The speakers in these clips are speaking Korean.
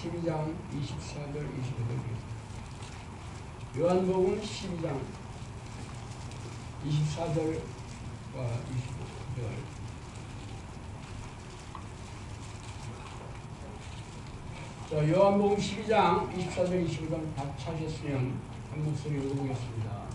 12장 24절 25절. 요한복음 12장 24절과 25절. 자, 요한복음 12장 24절 25절 다 찾으셨으면 한 목소리 읽어보겠습니다.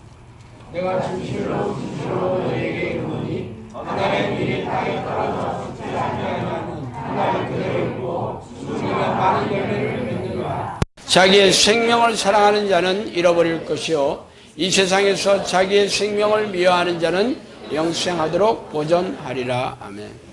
내가 진실로 너희에게 이르노니 하나님의 일이 땅에 떨어져 흩어지지 아니하면 하나님 그대로 있고 죽으면 많은 열매를 맺느니라. 자기의 생명을 사랑하는 자는 잃어버릴 것이요 이 세상에서 자기의 생명을 미워하는 자는 영생하도록 보존하리라. 아멘.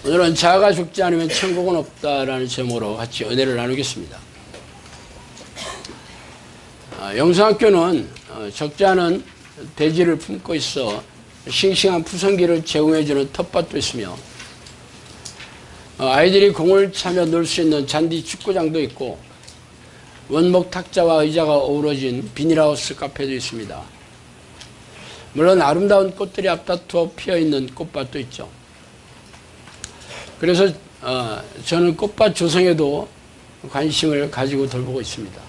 오늘은 자아가 죽지 않으면 천국은 없다라는 제목으로 같이 은혜를 나누겠습니다. 영성학교는 적지 않은 대지를 품고 있어 싱싱한 푸성기를 제공해주는 텃밭도 있으며 아이들이 공을 차며 놀 수 있는 잔디 축구장도 있고 원목 탁자와 의자가 어우러진 비닐하우스 카페도 있습니다. 물론 아름다운 꽃들이 앞다투어 피어있는 꽃밭도 있죠. 그래서 저는 꽃밭 조성에도 관심을 가지고 돌보고 있습니다.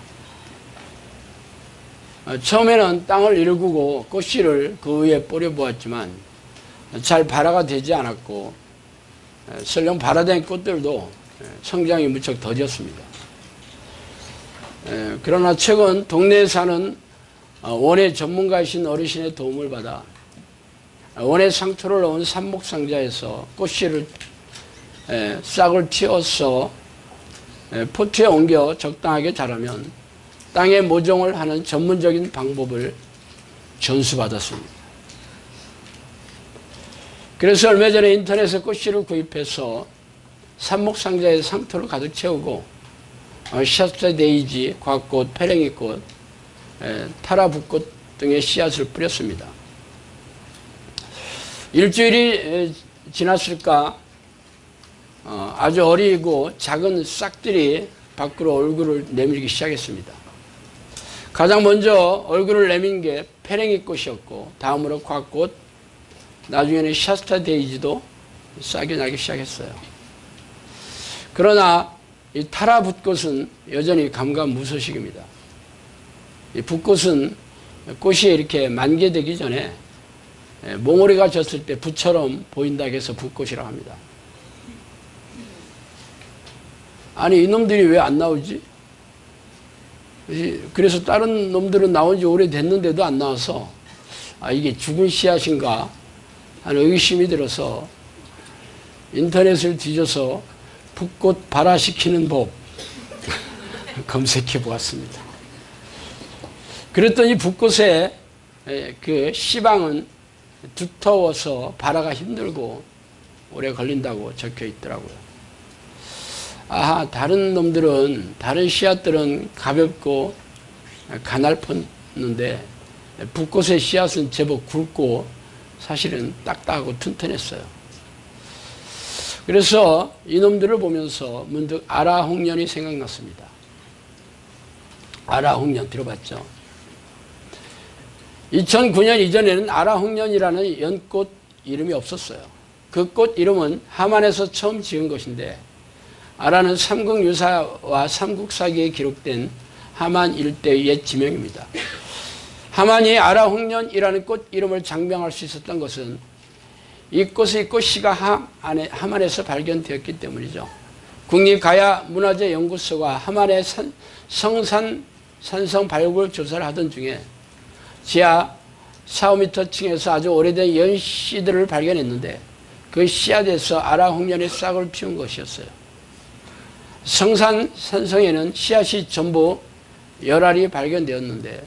처음에는 땅을 일구고 꽃씨를 그 위에 뿌려보았지만 잘 발화가 되지 않았고 설령 발화된 꽃들도 성장이 무척 더뎠습니다. 그러나 최근 동네에 사는 원예 전문가이신 어르신의 도움을 받아 원예 상토를 넣은 삽목상자에서 꽃씨를 싹을 틔워서 포트에 옮겨 적당하게 자라면 땅에 모종을 하는 전문적인 방법을 전수받았습니다. 그래서 얼마 전에 인터넷에 꽃씨를 구입해서 삽목상자에 상토를 가득 채우고 샤스타 데이지, 곽꽃, 페랭이꽃, 타라붓꽃 등의 씨앗을 뿌렸습니다. 일주일이 지났을까 아주 어리고 작은 싹들이 밖으로 얼굴을 내밀기 시작했습니다. 가장 먼저 얼굴을 내민 게 페랭이꽃이었고 다음으로 곽꽃, 나중에는 샤스타 데이지도 싹이 나기 시작했어요. 그러나 이 타라붓꽃은 여전히 감감무소식입니다. 이 붓꽃은 꽃이 이렇게 만개되기 전에 몽우리가 졌을 때 붓처럼 보인다고 해서 붓꽃이라고 합니다. 아니 이놈들이 왜 안 나오지? 그래서 다른 놈들은 나온 지 오래됐는데도 안 나와서 이게 죽은 씨앗인가 하는 의심이 들어서 인터넷을 뒤져서 붓꽃 발화시키는 법 검색해 보았습니다. 그랬더니 붓꽃의 그 씨방은 두터워서 발화가 힘들고 오래 걸린다고 적혀 있더라고요. 아하, 다른 씨앗들은 가볍고 가날펐는데 붓꽃의 씨앗은 제법 굵고 사실은 딱딱하고 튼튼했어요. 그래서 이놈들을 보면서 문득 아라홍련이 생각났습니다. 아라홍련 들어봤죠? 2009년 이전에는 아라홍련이라는 연꽃 이름이 없었어요. 그 꽃 이름은 하만에서 처음 지은 것인데 아라는 삼국유사와 삼국사기에 기록된 하만 일대의 옛 지명입니다. 하만이 아라홍련이라는 꽃 이름을 장명할 수 있었던 것은 이 꽃의 꽃씨가 하만에서 발견되었기 때문이죠. 국립가야문화재연구소가 하만의 산성 발굴 조사를 하던 중에 지하 4, 5m 층에서 아주 오래된 연씨들을 발견했는데 그 씨앗에서 아라홍련의 싹을 피운 것이었어요. 성산산성에는 씨앗이 전부 10알이 발견되었는데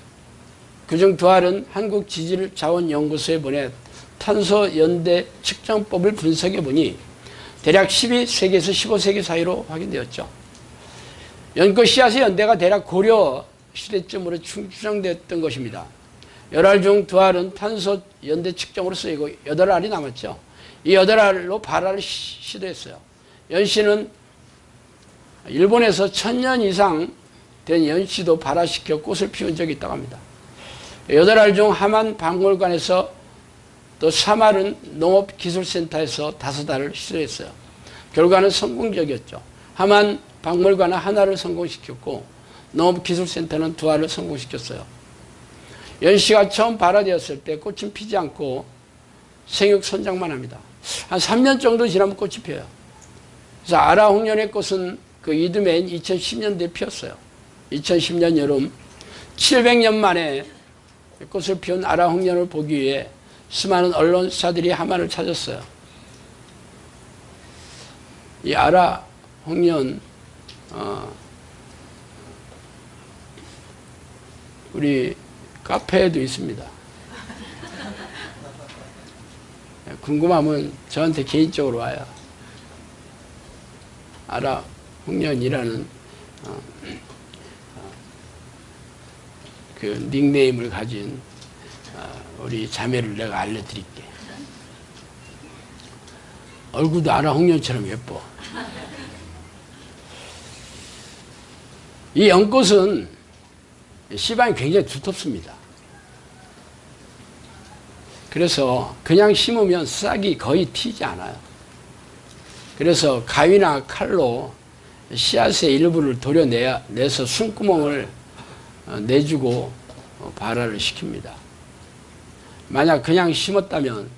그중 2알은 한국지질자원연구소에 보내 탄소 연대 측정법을 분석해 보니 대략 12세기에서 15세기 사이로 확인되었죠. 연꽃 씨앗의 연대가 대략 고려 시대쯤으로 추정되었던 것입니다. 10알 중 2알은 탄소 연대 측정으로 쓰이고 8알이 남았죠. 이 8알로 발화를 시도했어요. 연씨는 일본에서 1000년 이상 된 연씨도 발화시켜 꽃을 피운 적이 있다고 합니다. 8알 중 하만 박물관에서 또 3알은 농업기술센터에서 5알을 시도했어요. 결과는 성공적이었죠. 하만 박물관은 1알을 성공시켰고 농업기술센터는 2알을 성공시켰어요. 연씨가 처음 발화되었을 때 꽃은 피지 않고 생육 선장만 합니다. 한 3년 정도 지나면 꽃이 피어요. 그래서 아라홍련의 꽃은 그 이듬해인 2010년대에 피었어요. 2010년 여름 700년 만에 꽃을 피운 아라홍련을 보기 위해 수많은 언론사들이 하만을 찾았어요. 이 아라홍련 우리 카페에도 있습니다. 궁금하면 저한테 개인적으로 와요. 아라홍련이라는 그 닉네임을 가진 우리 자매를 내가 알려드릴게. 얼굴도 아라홍련처럼 예뻐. 이 연꽃은 씨방이 굉장히 두텁습니다. 그래서 그냥 심으면 싹이 거의 튀지 않아요. 그래서 가위나 칼로 씨앗의 일부를 도려내서 숨구멍을 내주고 발화를 시킵니다. 만약 그냥 심었다면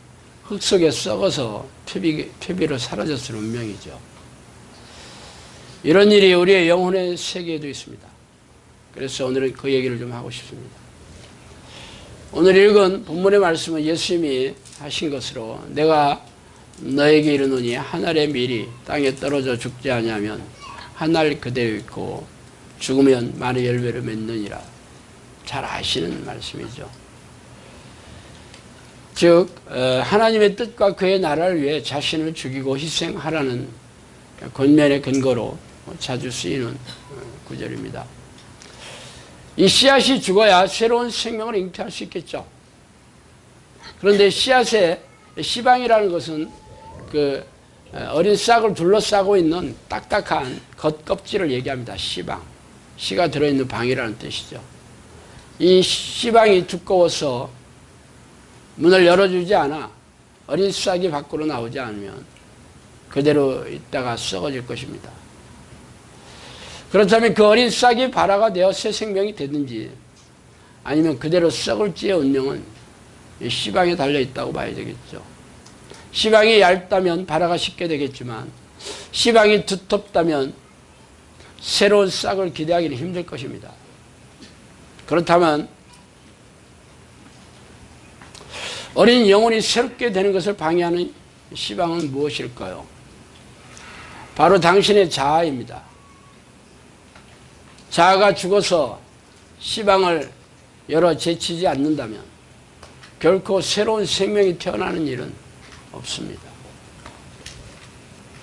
흙 속에 썩어서 퇴비로 사라졌을 운명이죠. 이런 일이 우리의 영혼의 세계에도 있습니다. 그래서 오늘은 그 얘기를 좀 하고 싶습니다. 오늘 읽은 본문의 말씀은 예수님이 하신 것으로 내가 너에게 이르노니 한 알의 밀이 땅에 떨어져 죽지 아니하면 한 알 그대로 있고 죽으면 많은 열매를 맺느니라. 잘 아시는 말씀이죠. 즉 하나님의 뜻과 그의 나라를 위해 자신을 죽이고 희생하라는 권면의 근거로 자주 쓰이는 구절입니다. 이 씨앗이 죽어야 새로운 생명을 잉태할 수 있겠죠. 그런데 씨앗의 씨방이라는 것은 그 어린 싹을 둘러싸고 있는 딱딱한 겉껍질을 얘기합니다. 씨방. 씨가 들어있는 방이라는 뜻이죠. 이 씨방이 두꺼워서 문을 열어주지 않아 어린 싹이 밖으로 나오지 않으면 그대로 있다가 썩어질 것입니다. 그렇다면 그 어린 싹이 발화가 되어 새 생명이 되든지 아니면 그대로 썩을지의 운명은 이 씨방에 달려있다고 봐야 되겠죠. 씨방이 얇다면 발화가 쉽게 되겠지만 씨방이 두텁다면 새로운 싹을 기대하기는 힘들 것입니다. 그렇다면 어린 영혼이 새롭게 되는 것을 방해하는 씨방은 무엇일까요? 바로 당신의 자아입니다. 자아가 죽어서 씨방을 열어 제치지 않는다면 결코 새로운 생명이 태어나는 일은 없습니다.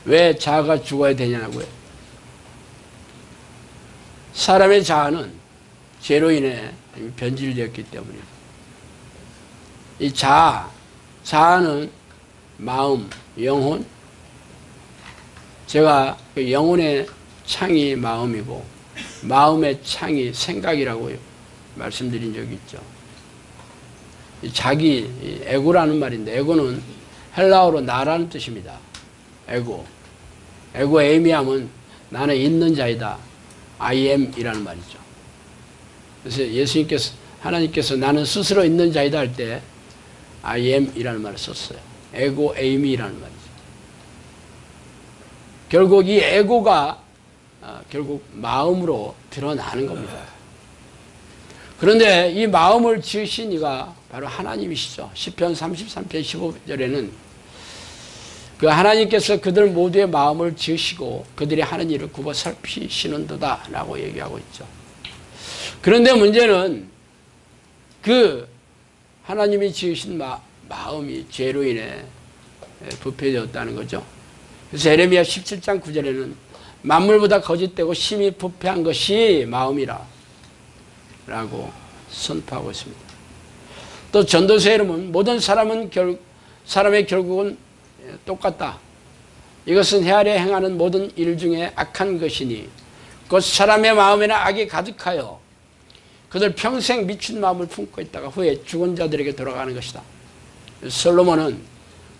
왜 자아가 죽어야 되냐고요? 사람의 자아는 죄로 인해 변질되었기 때문입니다. 이 자아는 마음, 영혼. 제가 그 영혼의 창이 마음이고 마음의 창이 생각이라고 말씀드린 적이 있죠. 자기, 에고라는 말인데 에고는 헬라어로 나라는 뜻입니다. 에고 에이미하면 나는 있는 자이다. I am 이라는 말이죠. 그래서 하나님께서 나는 스스로 있는 자이다 할 때 I am 이라는 말을 썼어요. 에고 에이미라는 말이죠. 결국 이 에고가 결국 마음으로 드러나는 겁니다. 그런데 이 마음을 지으신 이가 바로 하나님이시죠. 시편 33편 15절에는 그 하나님께서 그들 모두의 마음을 지으시고 그들이 하는 일을 굽어 살피시는도다 라고 얘기하고 있죠. 그런데 문제는 그 하나님이 지으신 마음이 죄로 인해 부패되었다는 거죠. 그래서 에레미야 17장 9절에는 만물보다 거짓되고 심히 부패한 것이 마음이라 라고 선포하고 있습니다. 또 전도서에 보면 모든 사람의 결국은 똑같다. 이것은 해 아래 행하는 모든 일 중에 악한 것이니 곧 사람의 마음에는 악이 가득하여 그들 평생 미친 마음을 품고 있다가 후에 죽은 자들에게 돌아가는 것이다. 솔로몬은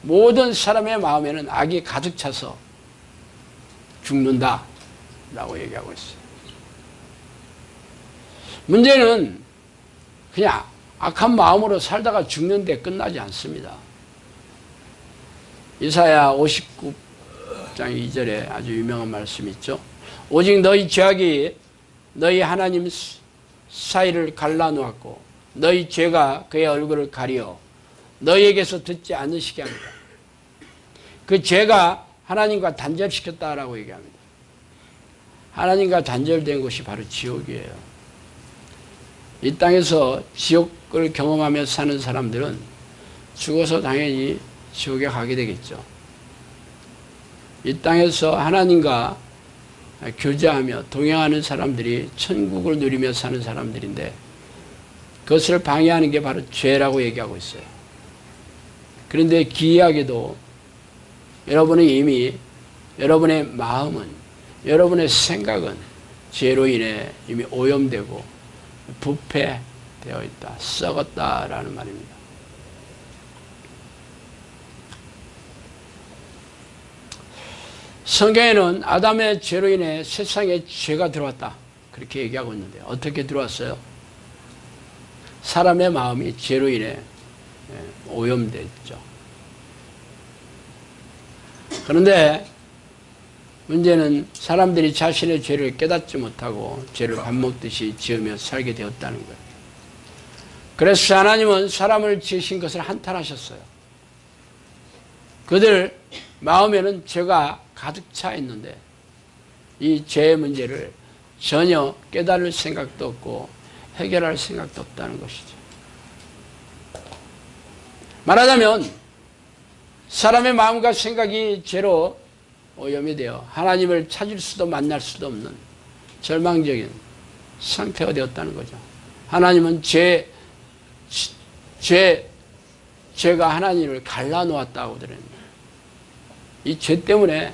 모든 사람의 마음에는 악이 가득 차서 죽는다 라고 얘기하고 있어요. 문제는 그냥 악한 마음으로 살다가 죽는데 끝나지 않습니다. 이사야 59장 2절에 아주 유명한 말씀이 있죠. 오직 너희 죄악이 너희 하나님 사이를 갈라놓았고 너희 죄가 그의 얼굴을 가리어 너희에게서 듣지 않으시게 합니다. 그 죄가 하나님과 단절시켰다라고 얘기합니다. 하나님과 단절된 곳이 바로 지옥이에요. 이 땅에서 지옥을 경험하며 사는 사람들은 죽어서 당연히 지옥에 가게 되겠죠. 이 땅에서 하나님과 교제하며 동행하는 사람들이 천국을 누리며 사는 사람들인데 그것을 방해하는 게 바로 죄라고 얘기하고 있어요. 그런데 기이하게도 여러분은 이미 여러분의 마음은 여러분의 생각은 죄로 인해 이미 오염되고 부패되어 있다. 썩었다라는 말입니다. 성경에는 아담의 죄로 인해 세상에 죄가 들어왔다 그렇게 얘기하고 있는데 어떻게 들어왔어요? 사람의 마음이 죄로 인해 오염됐죠. 그런데 문제는 사람들이 자신의 죄를 깨닫지 못하고 죄를 밥 먹듯이 지으며 살게 되었다는 거예요. 그래서 하나님은 사람을 지으신 것을 한탄하셨어요. 그들 마음에는 죄가 가득 차 있는데 이 죄의 문제를 전혀 깨달을 생각도 없고 해결할 생각도 없다는 것이죠. 말하자면 사람의 마음과 생각이 죄로 오염이 되어 하나님을 찾을 수도 만날 수도 없는 절망적인 상태가 되었다는 거죠. 하나님은 죄가 하나님을 갈라놓았다고 들었습니다. 이 죄 때문에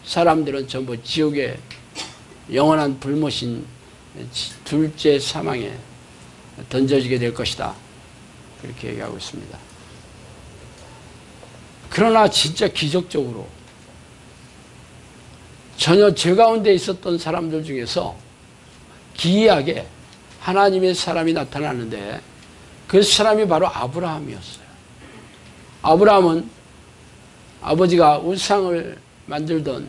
사람들은 전부 지옥에 영원한 불못인 둘째 사망에 던져지게 될 것이다. 그렇게 얘기하고 있습니다. 그러나 진짜 기적적으로 전혀 죄 가운데 있었던 사람들 중에서 기이하게 하나님의 사람이 나타나는데 그 사람이 바로 아브라함이었어요. 아브라함은 아버지가 우상을 만들던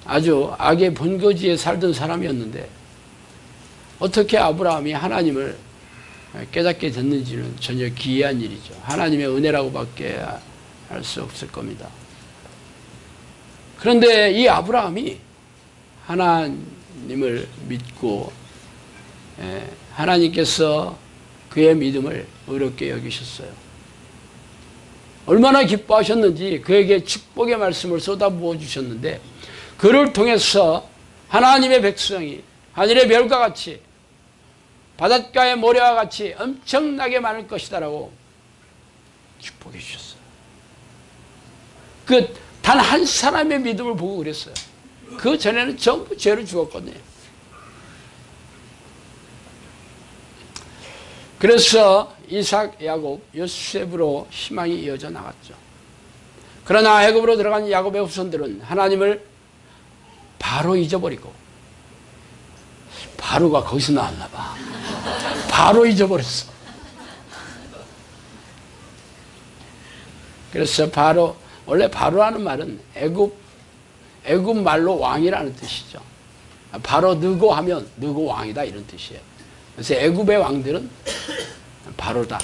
아주 악의 본거지에 살던 사람이었는데 어떻게 아브라함이 하나님을 깨닫게 됐는지는 전혀 기이한 일이죠. 하나님의 은혜라고밖에 할 수 없을 겁니다. 그런데 이 아브라함이 하나님을 믿고 하나님께서 그의 믿음을 의롭게 여기셨어요. 얼마나 기뻐하셨는지 그에게 축복의 말씀을 쏟아부어 주셨는데 그를 통해서 하나님의 백성이 하늘의 별과 같이 바닷가의 모래와 같이 엄청나게 많을 것이다라고 축복해 주셨어요. 그 단 한 사람의 믿음을 보고 그랬어요. 그 전에는 전부 죄로 죽었거든요. 그래서 이삭, 야곱, 요셉으로 희망이 이어져 나갔죠. 그러나 애굽으로 들어간 야곱의 후손들은 하나님을 바로 잊어버리고 바로가 거기서 나왔나 봐. 바로 잊어버렸어. 그래서 바로 원래 바로라는 말은 애굽 말로 왕이라는 뜻이죠. 바로 느고 하면 느고 왕이다 이런 뜻이에요. 그래서 애굽의 왕들은 바로다.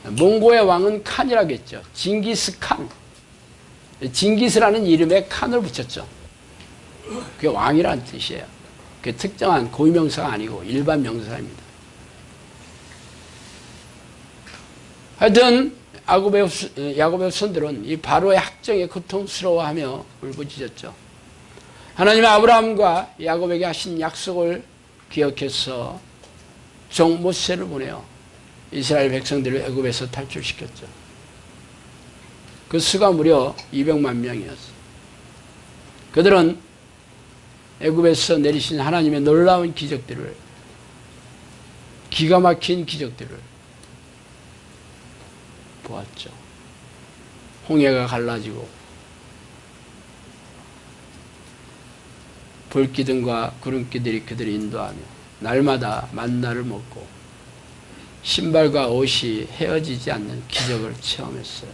몽고의 왕은 칸이라고 했죠. 징기스 칸. 징기스라는 이름에 칸을 붙였죠. 그게 왕이라는 뜻이에요. 그게 특정한 고유명사가 아니고 일반 명사입니다. 하여튼 야곱의 후손들은 이 바로의 학정에 고통스러워하며 울부짖었죠. 하나님은 아브라함과 야곱에게 하신 약속을 기억해서 종 모세를 보내어 이스라엘 백성들을 애굽에서 탈출시켰죠. 그 수가 무려 200만 명이었어요. 그들은 애굽에서 내리신 하나님의 놀라운 기적들을, 기가 막힌 기적들을 보았죠. 홍해가 갈라지고 불기둥과 구름기들이 그들을 인도하며 날마다 만나를 먹고 신발과 옷이 헤어지지 않는 기적을 체험했어요.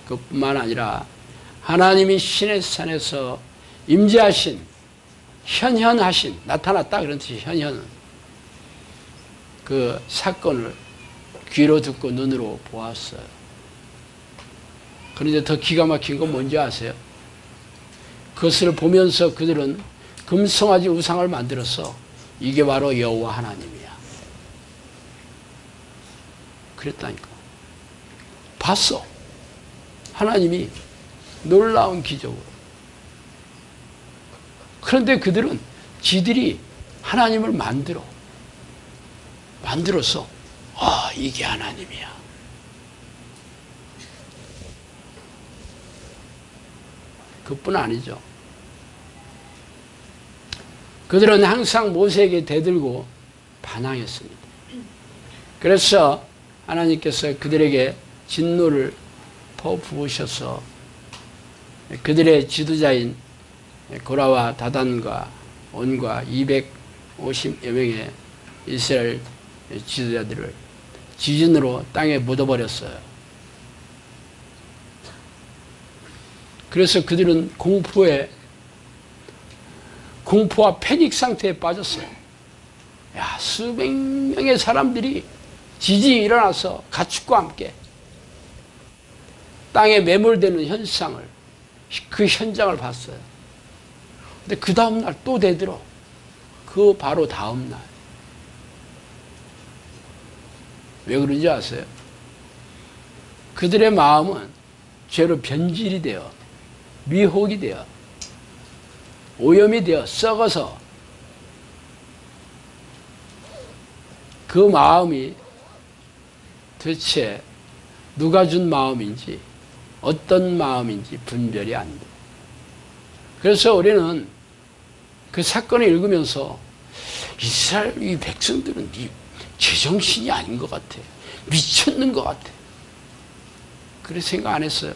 그뿐만 아니라 하나님이 신의 산에서 임재하신, 현현하신, 나타났다 그런 뜻이 현현은, 그 사건을 귀로 듣고 눈으로 보았어요. 그런데 더 기가 막힌 건 뭔지 아세요? 그것을 보면서 그들은 금송아지 우상을 만들어서 이게 바로 여호와 하나님이야 그랬다니까. 봤어. 하나님이 놀라운 기적으로. 그런데 그들은 지들이 하나님을 만들어서 이게 하나님이야. 그뿐 아니죠. 그들은 항상 모세에게 대들고 반항했습니다. 그래서 하나님께서 그들에게 진노를 퍼부으셔서 그들의 지도자인 고라와 다단과 온과 250여 명의 이스라엘 지도자들을 지진으로 땅에 묻어버렸어요. 그래서 그들은 공포와 패닉 상태에 빠졌어요. 수백 명의 사람들이 지진이 일어나서 가축과 함께 땅에 매몰되는 현상을, 그 현장을 봤어요. 근데 그 다음날 또 되들어. 그 바로 다음날. 왜 그런지 아세요? 그들의 마음은 죄로 변질이 되어, 미혹이 되어, 오염이 되어 썩어서 그 마음이 도대체 누가 준 마음인지 어떤 마음인지 분별이 안 돼. 그래서 우리는 그 사건을 읽으면서 이스라엘 이 백성들은 제정신이 아닌 것 같아. 미쳤는 것 같아. 그래 생각 안 했어요.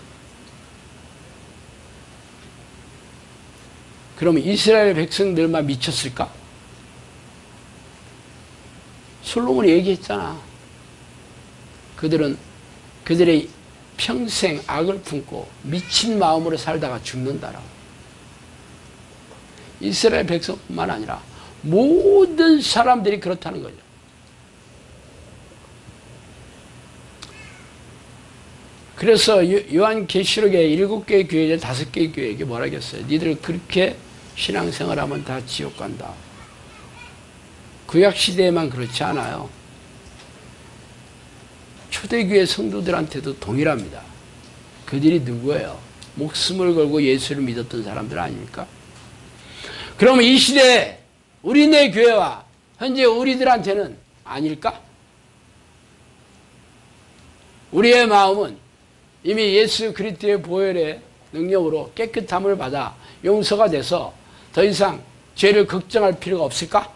그러면 이스라엘 백성들만 미쳤을까? 솔로몬이 얘기했잖아. 그들은 그들의 평생 악을 품고 미친 마음으로 살다가 죽는다라고. 이스라엘 백성뿐만 아니라 모든 사람들이 그렇다는 거죠. 그래서 요한계시록의 7개의 교회, 5개의 교회에게 뭐라 했어요? 니들 그렇게 신앙생활하면 다 지옥 간다. 구약시대에만 그렇지 않아요. 초대교회 성도들한테도 동일합니다. 그들이 누구예요? 목숨을 걸고 예수를 믿었던 사람들 아닙니까? 그럼 이 시대에 우리네 교회와 현재 우리들한테는 아닐까? 우리의 마음은 이미 예수 그리스도의 보혈의 능력으로 깨끗함을 받아 용서가 돼서 더 이상 죄를 걱정할 필요가 없을까?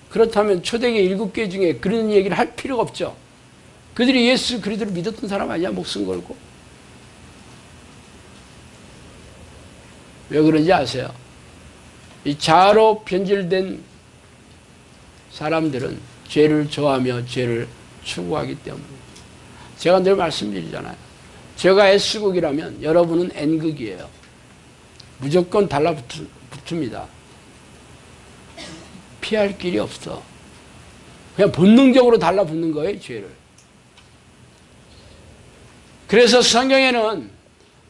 그렇다면 초대교회 7개 중에 그런 얘기를 할 필요가 없죠. 그들이 예수 그리스도를 믿었던 사람 아니야? 목숨 걸고. 왜 그런지 아세요? 이 자아로 변질된 사람들은 죄를 좋아하며 죄를 추구하기 때문에. 제가 늘 말씀드리잖아요. 제가 S극이라면 여러분은 N극이에요. 무조건 달라붙습니다. 피할 길이 없어. 그냥 본능적으로 달라붙는 거예요, 죄를. 그래서 성경에는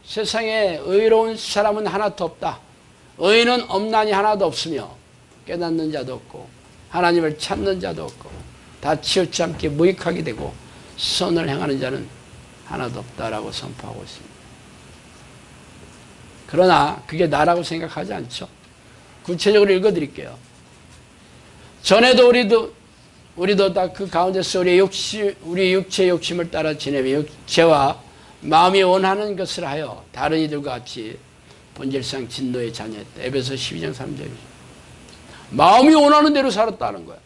세상에 의로운 사람은 하나도 없다. 의인은 없나니 하나도 없으며 깨닫는 자도 없고 하나님을 찾는 자도 없고 다 치우치게 무익하게 되고 선을 행하는 자는 하나도 없다라고 선포하고 있습니다. 그러나 그게 나라고 생각하지 않죠. 구체적으로 읽어드릴게요. 전에도 우리도 다 그 가운데서 우리 육체의 욕심을 따라 지내며 육체와 마음이 원하는 것을 하여 다른 이들과 같이 본질상 진노의 자녀였다. 에베소 12장 3절. 마음이 원하는 대로 살았다는 거야.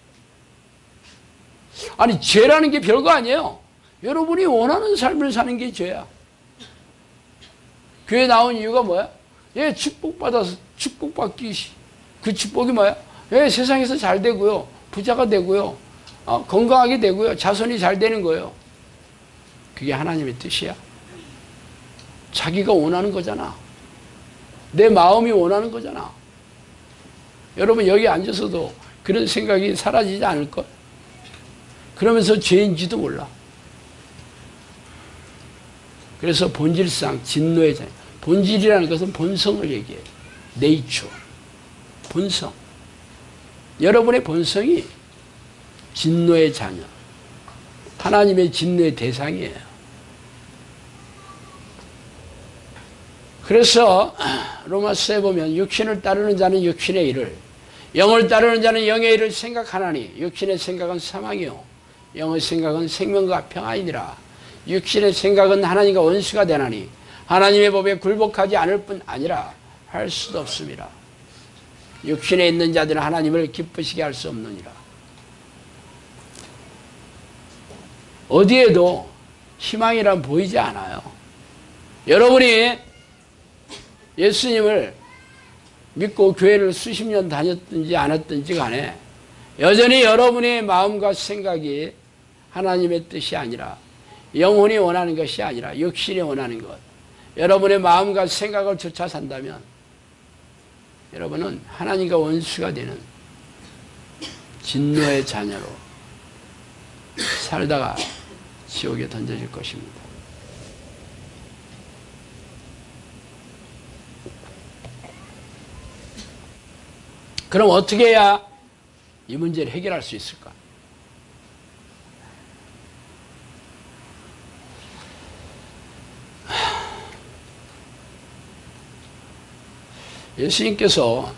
아니 죄라는 게 별거 아니에요. 여러분이 원하는 삶을 사는 게 죄야. 교회 나온 이유가 뭐야? 예, 축복받아서 축복받기. 그 축복이 뭐야? 예, 세상에서 잘 되고요. 부자가 되고요. 건강하게 되고요. 자손이 잘 되는 거예요. 그게 하나님의 뜻이야. 자기가 원하는 거잖아. 내 마음이 원하는 거잖아. 여러분 여기 앉아서도 그런 생각이 사라지지 않을걸? 그러면서 죄인지도 몰라. 그래서 본질상 진노의 자녀. 본질이라는 것은 본성을 얘기해요. 네이처. 본성. 여러분의 본성이 진노의 자녀. 하나님의 진노의 대상이에요. 그래서 로마서에 보면 육신을 따르는 자는 육신의 일을, 영을 따르는 자는 영의 일을 생각하나니 육신의 생각은 사망이요 영의 생각은 생명과 평안이니라. 육신의 생각은 하나님과 원수가 되나니 하나님의 법에 굴복하지 않을 뿐 아니라 할 수도 없습니다. 육신에 있는 자들은 하나님을 기쁘시게 할 수 없느니라. 어디에도 희망이란 보이지 않아요. 여러분이 예수님을 믿고 교회를 수십 년 다녔든지 않았든지 간에 여전히 여러분의 마음과 생각이 하나님의 뜻이 아니라, 영혼이 원하는 것이 아니라 육신이 원하는 것, 여러분의 마음과 생각을 쫓아 산다면 여러분은 하나님과 원수가 되는 진노의 자녀로 살다가 지옥에 던져질 것입니다. 그럼 어떻게 해야 이 문제를 해결할 수 있을까? 예수님께서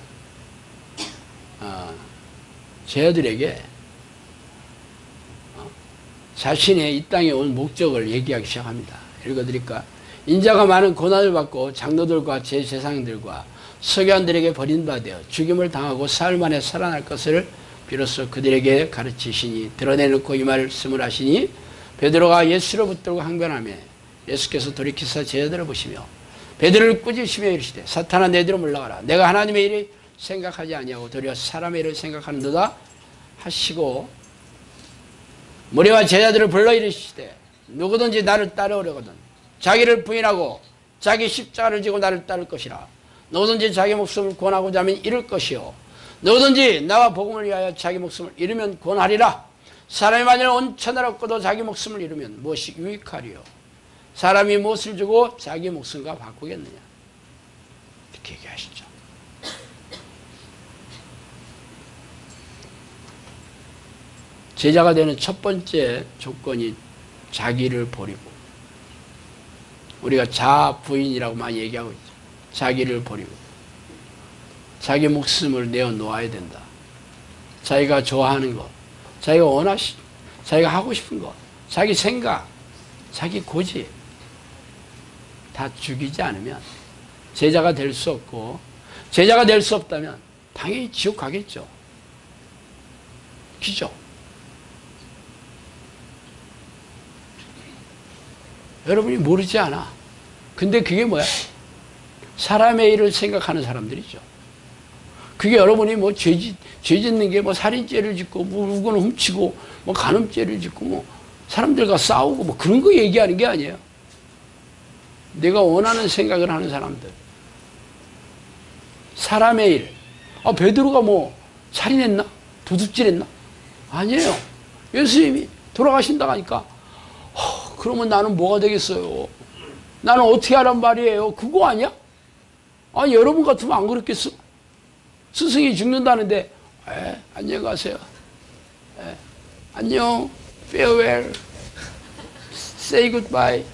제자들에게 자신의 이 땅에 온 목적을 얘기하기 시작합니다. 읽어드릴까? 인자가 많은 고난을 받고 장로들과 제사장들과 서기관들에게 버림받아 죽임을 당하고 사흘 만에 살아날 것을 비로소 그들에게 가르치시니, 드러내놓고 이 말씀을 하시니 베드로가 예수를 붙들고 항변하며 예수께서 돌이키사 제자들을 보시며 베드로를 꾸짖으시며 이르시되 사탄아 내뒤로 물러가라. 내가 하나님의 일을 생각하지 아니하고 도리어 사람의 일을 생각하는도다 하시고, 무리와 제자들을 불러 이르시되 누구든지 나를 따르려거든 자기를 부인하고 자기 십자가를 지고 나를 따를 것이라. 누구든지 자기 목숨을 구원하고자 하면 잃을 것이요 누구든지 나와 복음을 위하여 자기 목숨을 잃으면 구원하리라. 사람이 만일 온 천하를 얻고도 자기 목숨을 잃으면 무엇이 유익하리요? 사람이 무엇을 주고 자기 목숨과 바꾸겠느냐? 이렇게 얘기하시죠. 제자가 되는 첫 번째 조건이 자기를 버리고, 우리가 자부인이라고 많이 얘기하고 있죠. 자기를 버리고 자기 목숨을 내어놓아야 된다. 자기가 좋아하는 것, 자기가 자기가 하고 싶은 것, 자기 생각, 자기 고집 다 죽이지 않으면 제자가 될 수 없고, 제자가 될 수 없다면 당연히 지옥 가겠죠. 그죠? 여러분이 모르지 않아. 근데 그게 뭐야? 사람의 일을 생각하는 사람들이죠. 그게 여러분이 뭐 죄 짓는 게 뭐 살인죄를 짓고, 뭐 물건을 훔치고, 뭐 간음죄를 짓고, 뭐 사람들과 싸우고, 뭐 그런 거 얘기하는 게 아니에요. 내가 원하는 생각을 하는 사람들. 사람의 일. 베드로가 뭐 살인했나? 도둑질했나? 아니에요. 예수님이 돌아가신다고 하니까 그러면 나는 뭐가 되겠어요? 나는 어떻게 하란 말이에요? 그거 아니야? 여러분 같으면 안 그렇겠어? 스승이 죽는다는데 안녕히 가세요. 안녕. farewell. say goodbye.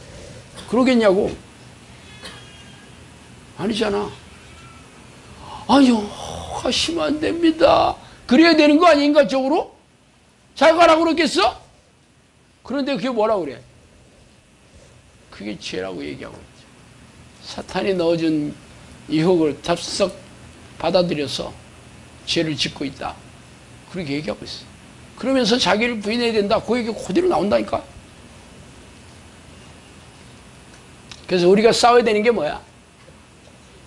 그러겠냐고? 아니잖아. 아니요. 하시면 안 됩니다. 그래야 되는 거 아니야, 인간적으로? 잘 가라고 그러겠어? 그런데 그게 뭐라고 그래? 그게 죄라고 얘기하고 있죠. 사탄이 넣어준 유혹을 덥석 받아들여서 죄를 짓고 있다. 그렇게 얘기하고 있어. 그러면서 자기를 부인해야 된다. 그 얘기 그대로 나온다니까. 그래서 우리가 싸워야 되는 게 뭐야?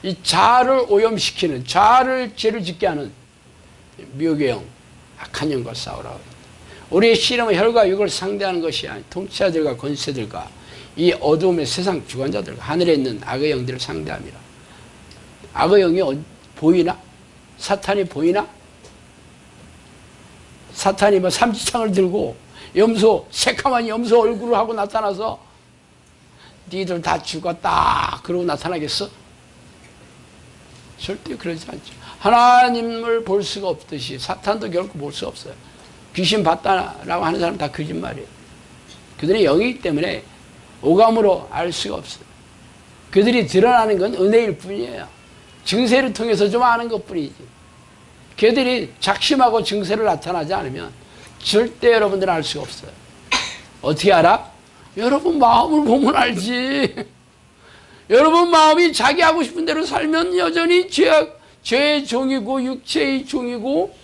이 자아를 오염시키는, 자아를 죄를 짓게 하는 미혹의 영, 악한 영과 싸우라고. 우리의 씨름은 혈과 육을 상대하는 것이 아니 통치자들과 권세들과 이 어두움의 세상 주관자들과 하늘에 있는 악의 영들을 상대함이라. 악의 영이 보이나? 사탄이 보이나? 사탄이 뭐 삼지창을 들고 염소, 새카만 염소 얼굴을 하고 나타나서 니들 다 죽었다 그러고 나타나겠어? 절대 그러지 않죠. 하나님을 볼 수가 없듯이 사탄도 결코 볼 수 없어요. 귀신 봤다라고 하는 사람 다 거짓말이에요. 그들의 영이기 때문에 오감으로 알 수가 없어요. 그들이 드러나는 건 은혜일 뿐이에요. 증세를 통해서 좀 아는 것 뿐이지. 그들이 작심하고 증세를 나타나지 않으면 절대 여러분들은 알 수가 없어요. 어떻게 알아? 여러분 마음을 보면 알지. 여러분 마음이 자기 하고 싶은 대로 살면 여전히 죄의 종이고 육체의 종이고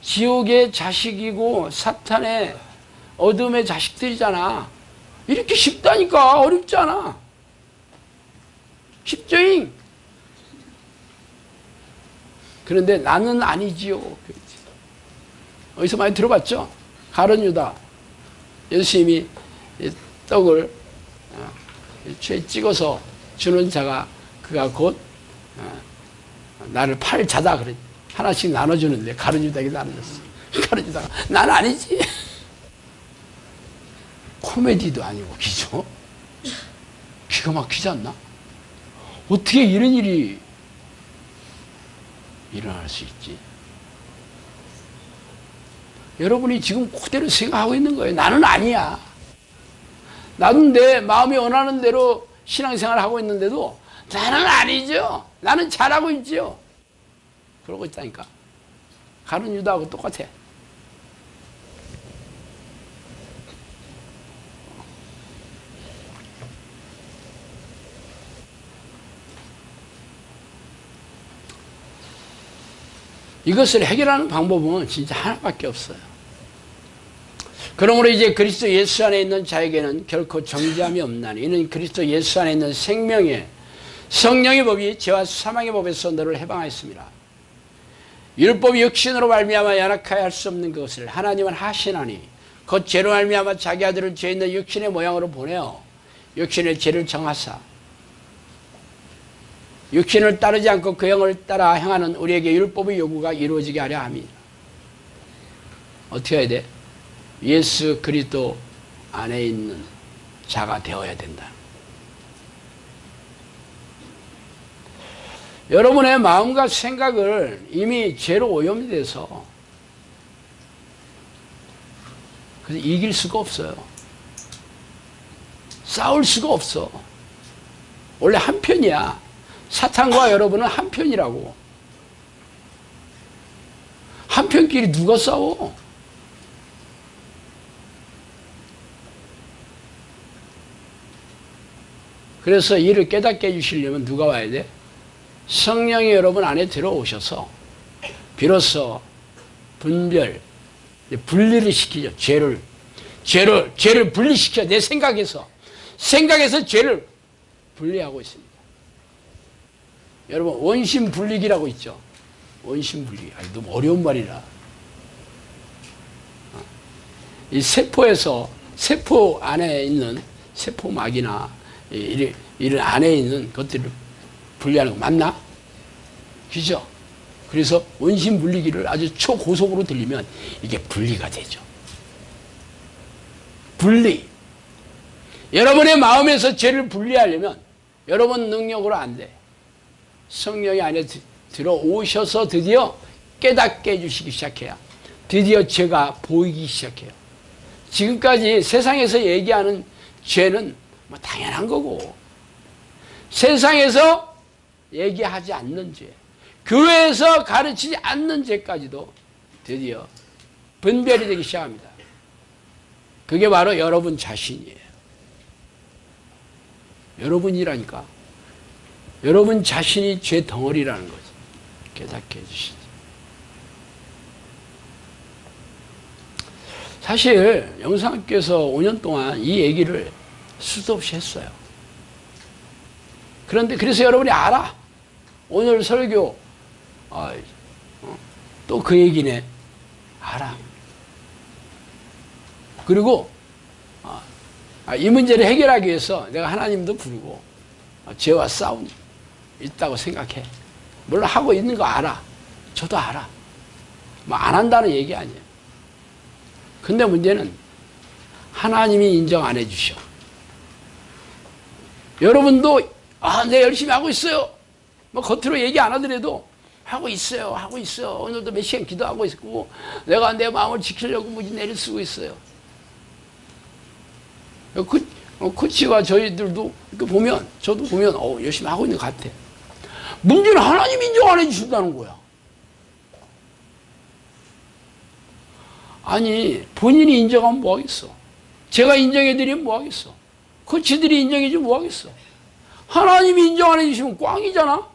지옥의 자식이고 사탄의 어둠의 자식들이잖아. 이렇게 쉽다니까. 어렵지 않아. 쉽죠잉. 그런데 나는 아니지요. 어디서 많이 들어봤죠? 가룟 유다. 예수님이 떡을 죄 찍어서 주는 자가 그가 곧 나를 팔 자다 그랬. 하나씩 나눠주는데 가룟 유다에게 나눠줬어. 가룟 유다가 난 아니지. 코미디도 아니고 기죠. 기가 막히지 않나? 어떻게 이런 일이 일어날 수 있지? 여러분이 지금 그대로 생각하고 있는 거예요. 나는 아니야. 나는 내 마음이 원하는 대로 신앙생활을 하고 있는데도 나는 아니죠. 나는 잘하고 있죠. 그러고 있다니까. 가룟 유다하고 똑같아. 이것을 해결하는 방법은 진짜 하나밖에 없어요. 그러므로 이제 그리스도 예수 안에 있는 자에게는 결코 정죄함이 없나니 이는 그리스도 예수 안에 있는 생명의 성령의 법이 죄와 사망의 법에서 너를 해방하였습니다. 율법이 육신으로 말미암아 연약하여 할 수 없는 것을 하나님은 하시나니 곧 죄로 말미암아 자기 아들을 죄 있는 육신의 모양으로 보내어 육신의 죄를 정하사 육신을 따르지 않고 그 영을 따라 행하는 우리에게 율법의 요구가 이루어지게 하려 함이라. 어떻게 해야 돼? 예수 그리스도 안에 있는 자가 되어야 된다. 여러분의 마음과 생각을 이미 죄로 오염이 돼서 그래서 이길 수가 없어요. 싸울 수가 없어. 원래 한 편이야. 사탄과 여러분은 한 편이라고. 한 편끼리 누가 싸워? 그래서 이를 깨닫게 해주시려면 누가 와야 돼? 성령이 여러분 안에 들어오셔서 비로소 분별, 분리를 시키죠. 죄를 분리시켜. 내 생각에서 죄를 분리하고 있습니다. 여러분 원심 분리기라고 있죠. 원심 분리기. 너무 어려운 말이라. 이 세포 안에 있는 세포막이나 이런 안에 있는 것들을 분리하는 거 맞나? 그죠? 그래서 원심 분리기를 아주 초고속으로 들리면 이게 분리가 되죠. 분리. 여러분의 마음에서 죄를 분리하려면 여러분 능력으로 안 돼. 성령이 안에 들어오셔서 드디어 깨닫게 해주시기 시작해야 드디어 죄가 보이기 시작해요. 지금까지 세상에서 얘기하는 죄는 뭐 당연한 거고 세상에서 얘기하지 않는 죄, 교회에서 가르치지 않는 죄까지도 드디어 분별이 되기 시작합니다. 그게 바로 여러분 자신이에요. 여러분이라니까. 여러분 자신이 죄 덩어리라는 거죠. 깨닫게 해주시죠. 사실 영상학교에서 5년 동안 이 얘기를 수도 없이 했어요. 그런데 그래서 여러분이 알아. 오늘 설교 또 그 얘기네. 알아. 그리고 이 문제를 해결하기 위해서 내가 하나님도 부르고 죄와 싸움 있다고 생각해. 물론 하고 있는 거 알아. 저도 알아. 뭐 안 한다는 얘기 아니에요. 근데 문제는 하나님이 인정 안 해주셔. 여러분도 내 열심히 하고 있어요. 뭐 겉으로 얘기 안 하더라도 하고 있어요. 오늘도 몇 시간 기도하고 있고 내가 내 마음을 지키려고 무지 내를 쓰고 있어요. 코치와 저희들도 보면 저도 보면 열심히 하고 있는 것 같아. 문제는 하나님 인정 안 해주신다는 거야. 아니 본인이 인정하면 뭐하겠어. 제가 인정해드리면 뭐하겠어. 코치들이 인정해주면 뭐하겠어. 하나님이 인정 안 해주시면 꽝이잖아.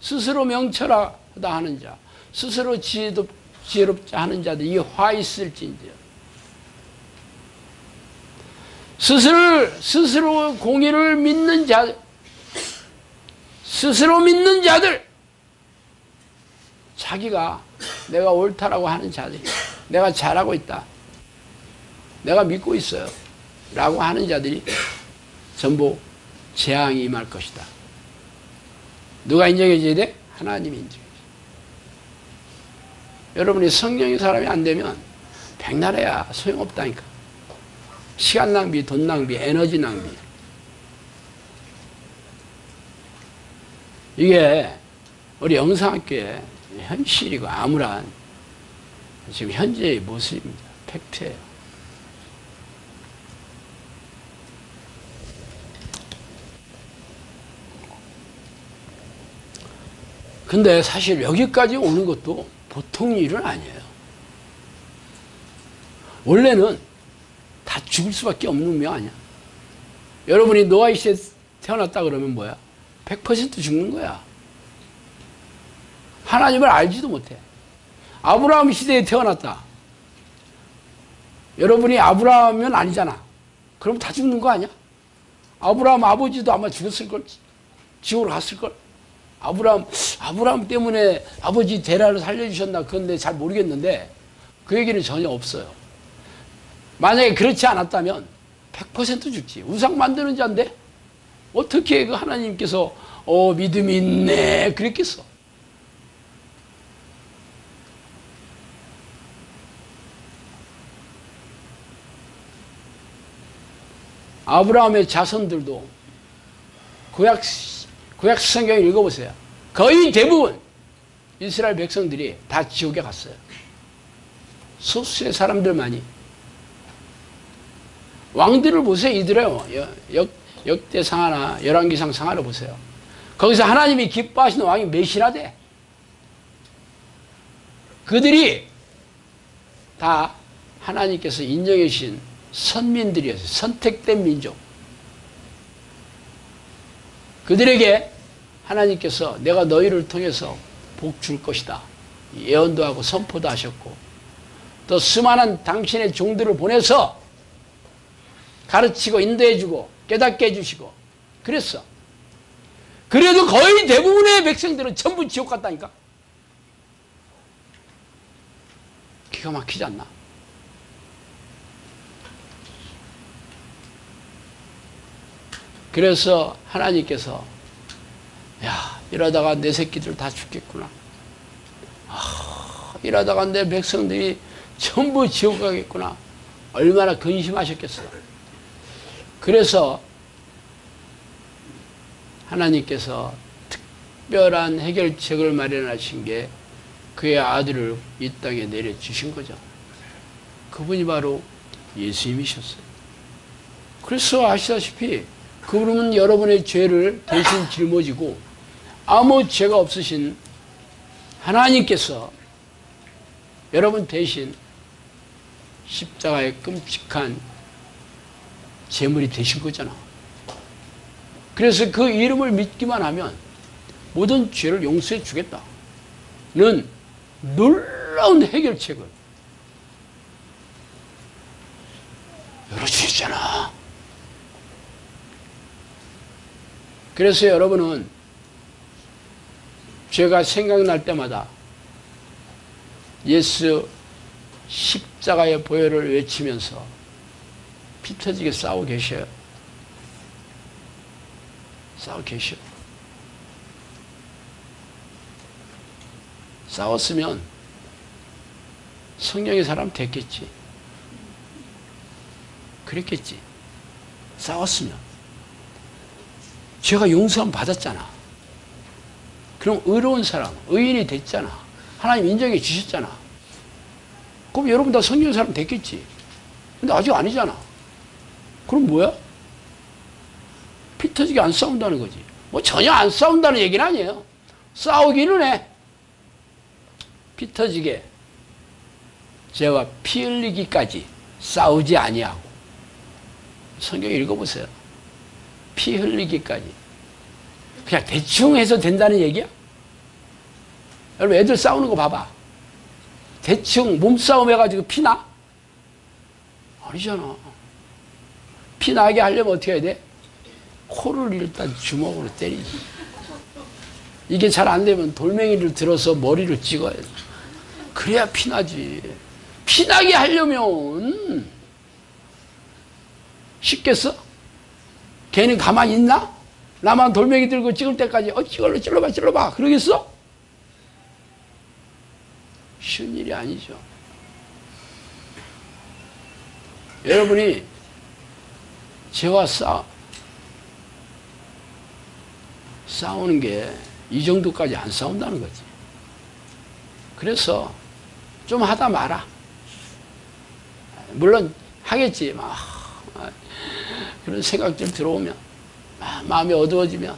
스스로 명철하다 하는 자, 스스로 지혜롭자 하는 자들 이게 화 있을진저. 스스로 공의를 믿는 자들, 스스로 믿는 자들, 자기가 내가 옳다라고 하는 자들이 내가 잘하고 있다, 내가 믿고 있어요 라고 하는 자들이 전부 재앙이 임할 것이다. 누가 인정해줘야 돼? 하나님이 인정해줘. 여러분이 성령의 사람이 안 되면 백날해야 소용없다니까. 시간 낭비, 돈 낭비, 에너지 낭비. 이게 우리 영상학교의 현실이고 암울한 지금 현재의 모습입니다. 팩트예요. 근데 사실 여기까지 오는 것도 보통 일은 아니에요. 원래는 다 죽을 수밖에 없는 운명 아니야. 여러분이 노아 시대에 태어났다 그러면 뭐야? 100% 죽는 거야. 하나님을 알지도 못해. 아브라함 시대에 태어났다. 여러분이 아브라함이면 아니잖아. 그럼 다 죽는 거 아니야? 아브라함 아버지도 아마 죽었을걸? 지옥으로 갔을걸? 아브라함 때문에 아버지 데라를 살려주셨나? 그건 내가 잘 모르겠는데 그 얘기는 전혀 없어요. 만약에 그렇지 않았다면 100% 죽지. 우상 만드는 자인데 어떻게 그 하나님께서 믿음이 있네 그랬겠어. 아브라함의 자손들도 구약 성경을 읽어보세요. 거의 대부분 이스라엘 백성들이 다 지옥에 갔어요. 소수의 사람들만이. 왕들을 보세요. 이들요. 역대상하나 열왕기상 상하를 보세요. 거기서 하나님이 기뻐하시는 왕이 몇이나 돼. 그들이 다 하나님께서 인정해 주신 선민들이었어요. 선택된 민족. 그들에게 하나님께서 내가 너희를 통해서 복 줄 것이다 예언도 하고 선포도 하셨고, 또 수많은 당신의 종들을 보내서 가르치고 인도해주고 깨닫게 해주시고 그랬어. 그래도 거의 대부분의 백성들은 전부 지옥 갔다니까. 기가 막히지 않나? 그래서 하나님께서 이러다가 내 새끼들 다 죽겠구나. 이러다가 내 백성들이 전부 지옥 가겠구나. 얼마나 근심하셨겠어. 그래서 하나님께서 특별한 해결책을 마련하신 게 그의 아들을 이 땅에 내려주신 거죠. 그분이 바로 예수님이셨어요. 그래서 아시다시피 그분은 여러분의 죄를 대신 짊어지고 아무 죄가 없으신 하나님께서 여러분 대신 십자가의 끔찍한 제물이 되신 거잖아. 그래서 그 이름을 믿기만 하면 모든 죄를 용서해 주겠다는 놀라운 해결책을 열어주셨잖아. 그래서 여러분은 죄가 생각날 때마다 예수 십자가의 보혈을 외치면서 피 터지게 싸우고 계셔요. 싸우고 계셔. 싸웠으면 성령의 사람 됐겠지. 그랬겠지. 싸웠으면. 죄가 용서함 받았잖아. 그럼 의로운 사람, 의인이 됐잖아. 하나님 인정해 주셨잖아. 그럼 여러분 다 성령의 사람 됐겠지. 근데 아직 아니잖아. 그럼 뭐야? 피 터지게 안 싸운다는 거지. 뭐 전혀 안 싸운다는 얘기는 아니에요. 싸우기는 해. 피 터지게 죄와 피 흘리기까지 싸우지 아니하고. 성경 읽어보세요. 피 흘리기까지. 그냥 대충 해서 된다는 얘기야? 여러분 애들 싸우는 거 봐봐. 대충 몸싸움 해가지고 피나? 아니잖아. 피 나게 하려면 어떻게 해야 돼? 코를 일단 주먹으로 때리지. 이게 잘 안 되면 돌멩이를 들어서 머리를 찍어야 돼. 그래야 피나지. 피나게 하려면 쉽겠어? 걔는 가만히 있나? 나만 돌멩이 들고 찍을 때까지 찔러봐 그러겠어? 쉬운 일이 아니죠. 여러분이 죄와 싸우는 게 이 정도까지 안 싸운다는 거지. 그래서 좀 하다 마라. 물론 하겠지. 막 그런 생각들 들어오면 마음이 어두워지면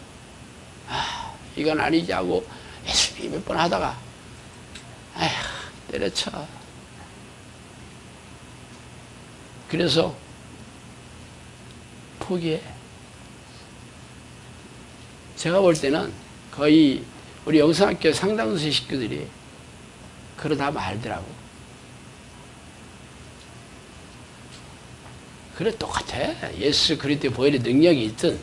이건 아니지 하고 예수님 몇 번 하다가 때려쳐. 그래서 포기해. 제가 볼 때는 거의 우리 영성학교 상당수 식구들이 그러다 말더라고. 그래 똑같아. 예수 그리스도의 보혈의 능력이 있든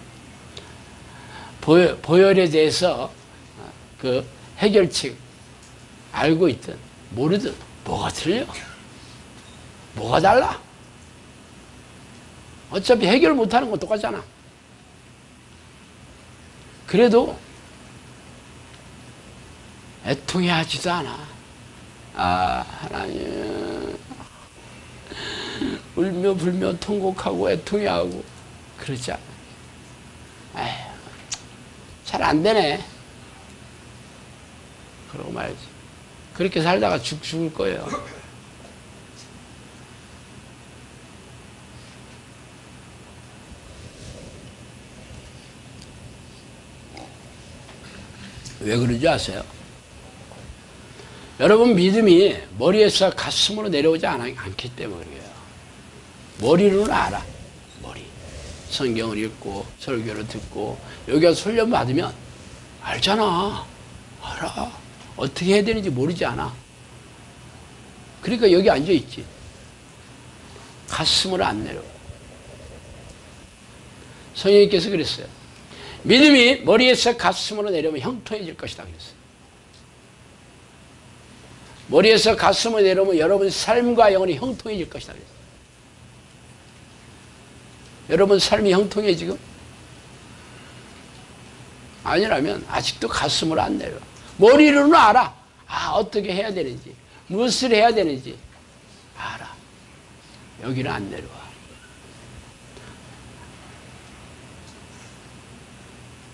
보혈에 대해서 그 해결책 알고 있든 모르든 뭐가 틀려? 뭐가 달라? 어차피 해결 못하는 건 똑같잖아. 그래도 애통해 하지도 않아. 하나님 울며 불며 통곡하고 애통해하고 그러지 않아. 잘 안 되네. 그러고 말지. 그렇게 살다가 죽을 거예요. 왜 그런지 아세요? 여러분 믿음이 머리에서 가슴으로 내려오지 않기 때문에 그래요. 머리로는 알아. 머리. 성경을 읽고 설교를 듣고 여기 가서 훈련 받으면 알잖아. 알아. 어떻게 해야 되는지 모르지 않아. 그러니까 여기 앉아있지. 가슴으로 안 내려와. 성령님께서 그랬어요. 믿음이 머리에서 가슴으로 내려오면 형통해질 것이다 그랬어요. 머리에서 가슴으로 내려오면 여러분 삶과 영혼이 형통해질 것이다 그랬어요. 여러분 삶이 형통해 지금? 아니라면 아직도 가슴으로 안 내려와. 머리로는 알아. 어떻게 해야 되는지, 무엇을 해야 되는지 알아. 여기는 안 내려와.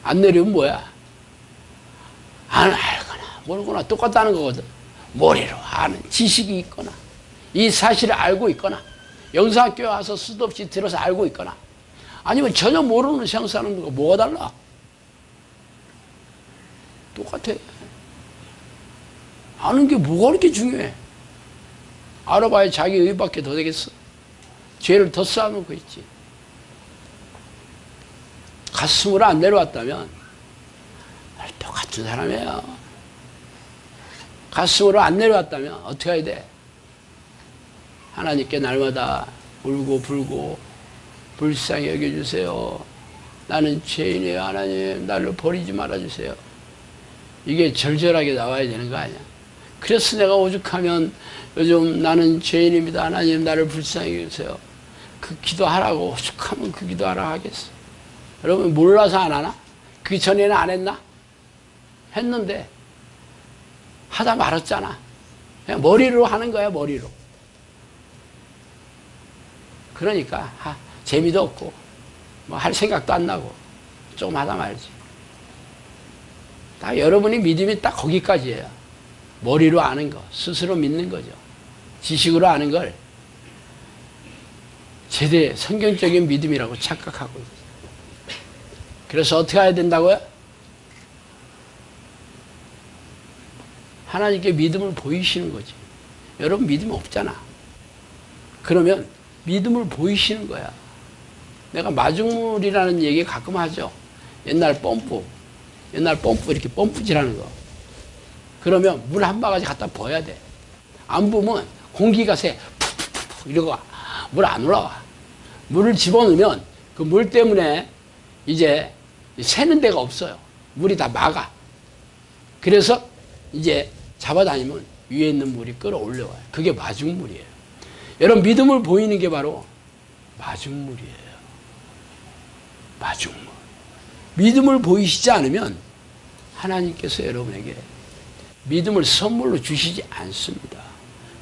안 내려오면 뭐야? 안 알거나 모르거나 똑같다는 거거든. 머리로 아는 지식이 있거나 이 사실을 알고 있거나 영상학교에 와서 수도 없이 들어서 알고 있거나 아니면 전혀 모르는 세상 사는 거 뭐가 달라? 똑같아. 아는 게 뭐가 그렇게 중요해? 알아봐야 자기 의밖에 더 되겠어. 죄를 더 쌓아놓고 있지. 가슴으로 안 내려왔다면 똑같은 사람이에요. 가슴으로 안 내려왔다면 어떻게 해야 돼? 하나님께 날마다 울고 불고 불쌍히 여겨주세요. 나는 죄인이에요. 하나님 나를 버리지 말아주세요. 이게 절절하게 나와야 되는 거 아니야. 그래서 내가 오죽하면 요즘 나는 죄인입니다. 하나님 나를 불쌍히 여겨주세요. 그 기도하라고 오죽하면 그 기도하라 하겠어. 여러분 몰라서 안 하나? 그 전에는 안 했나? 했는데 하다 말았잖아. 그냥 머리로 하는 거야. 머리로. 그러니까 재미도 없고 뭐 할 생각도 안 나고 조금 하다 말지. 딱 여러분이 믿음이 딱 거기까지예요. 머리로 아는 거, 스스로 믿는 거죠. 지식으로 아는 걸 제대 성경적인 믿음이라고 착각하고 있어요. 그래서 어떻게 해야 된다고요? 하나님께 믿음을 보이시는 거지. 여러분 믿음 없잖아. 그러면 믿음을 보이시는 거야. 내가 마중물이라는 얘기 가끔 하죠. 옛날 펌프 이렇게 펌프질하는 거. 그러면 물 한 바가지 갖다 부어야 돼. 안 부으면 공기가 새 푹푹푹 이러고 물 안 올라와. 물을 집어넣으면 그 물 때문에 이제 새는 데가 없어요. 물이 다 막아. 그래서 이제 잡아다니면 위에 있는 물이 끌어올려와요. 그게 마중물이에요. 여러분 믿음을 보이는 게 바로 마중물이에요. 마중물. 믿음을 보이시지 않으면 하나님께서 여러분에게 믿음을 선물로 주시지 않습니다.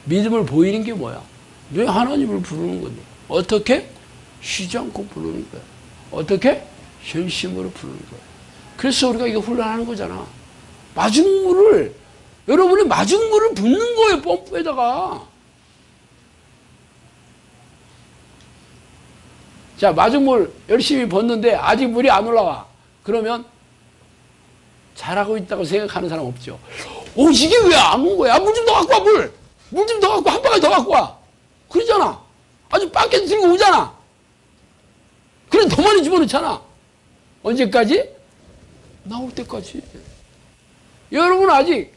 믿음을 보이는 게 뭐야? 왜 하나님을 부르는 건데? 어떻게? 쉬지 않고 부르는 거야. 어떻게? 전심으로 부르는 거야. 그래서 우리가 이거 훈련하는 거잖아. 마중물을 여러분이 마중물을 붓는 거예요. 펌프에다가. 자, 마중물 열심히 붓는데 아직 물이 안 올라와. 그러면 잘하고 있다고 생각하는 사람 없죠. 오, 이게 왜 안 온 거야? 물 좀 더 갖고 와, 물! 물 좀 더 갖고 와, 한 바가지 더 갖고 와. 그러잖아. 아주 밖에서 들고 오잖아. 그래, 더 많이 집어넣잖아. 언제까지? 나올 때까지. 여러분 아직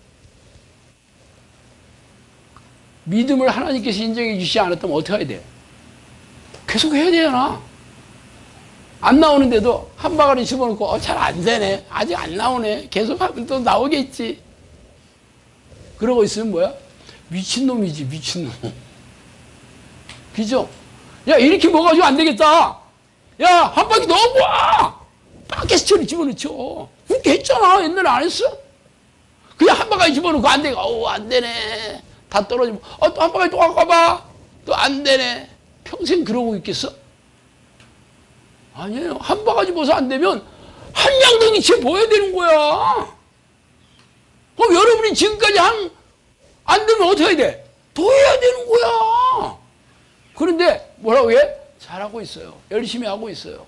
믿음을 하나님께서 인정해 주시지 않았다면 어떻게 해야 돼? 계속 해야 되잖아. 안 나오는데도 한 바가지 집어넣고 잘 안 되네. 아직 안 나오네. 계속 하면 또 나오겠지. 그러고 있으면 뭐야? 미친놈이지, 미친놈. 그죠? 야, 이렇게 먹어가지고 안 되겠다. 야, 한 바퀴 넣고 와! 밖에서 저리 집어넣죠. 그렇게 했잖아. 옛날에 안 했어? 그냥 한 바가지 집어넣고 안 돼. 안 되네. 다 떨어지면, 또 한 바가지 또 갖고 와봐. 또 안 되네. 평생 그러고 있겠어? 아니에요. 한 바가지 벗어 안 되면 한 양동이째 보여야 되는 거야. 그럼 여러분이 지금까지 안 되면 어떻게 해야 돼? 더 해야 되는 거야. 그런데 뭐라고 해? 잘하고 있어요. 열심히 하고 있어요.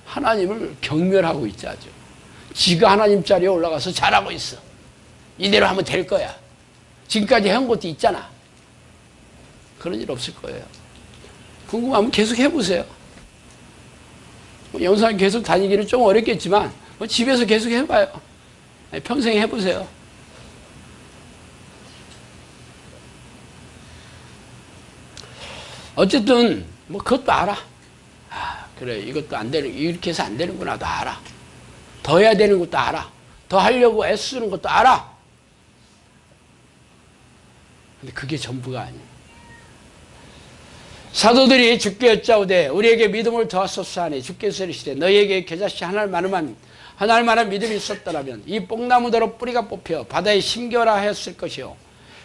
하나님을 경멸하고 있지 아주. 지가 하나님 자리에 올라가서 잘하고 있어. 이대로 하면 될 거야. 지금까지 해온 것도 있잖아. 그런 일 없을 거예요. 궁금하면 계속 해보세요. 영상 계속 다니기는 좀 어렵겠지만 집에서 계속 해봐요. 평생 해보세요. 어쨌든 그것도 알아. 그래, 이것도 안 되는, 이렇게 해서 안 되는구나도 알아. 더 해야 되는 것도 알아. 더 하려고 애쓰는 것도 알아. 근데 그게 전부가 아니야. 사도들이 주께 여짜오되 우리에게 믿음을 더하소서 하니 주께서 이르시되 너희에게 겨자씨 하나만한 믿음이 있었더라면 이 뽕나무대로 뿌리가 뽑혀 바다에 심겨라 하였을 것이요